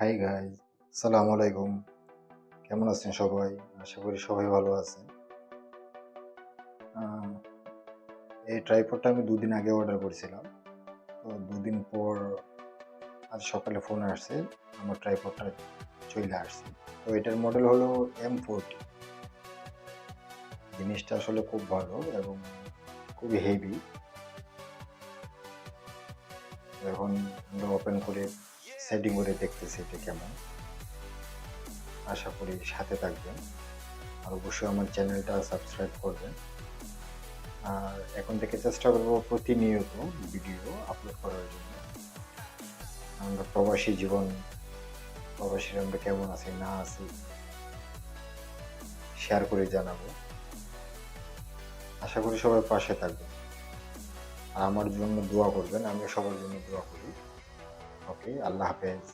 Hi guys, আসসালামু আলাইকুম। কেমন আছেন সবাই? আশা করি সবাই ভালো আছেন। আহ, এই ট্রাইপডটা আমি 2 দিন আগে অর্ডার করেছিলাম। তো 2 দিন পর আজ সকালে ফোন আসছে, আমার ট্রাইপডটা চলে আসছে। তো এটার মডেল হলো M40। জিনিসটা আসলে খুব ভালো এবং খুবই হেভি। এখন আমরা ওপেন করে সেটিং করে দেখতেছি এটা কেমন। আশা করি সাথে থাকবেন আর অবশ্যই আমার চ্যানেলটা সাবস্ক্রাইব করবেন। আর এখন থেকে চেষ্টা করব প্রতিনিয়ত ভিডিও আপলোড করার জন্য। আমরা প্রবাসী জীবন, প্রবাসীরা আমরা কেমন আছি না আছি শেয়ার করে জানাবো। আশা করি সবাই পাশে থাকবেন আর আমার জন্য দোয়া করবেন। আমি সবার জন্য দোয়া করি। ওকে, আল্লাহ হাফেজ।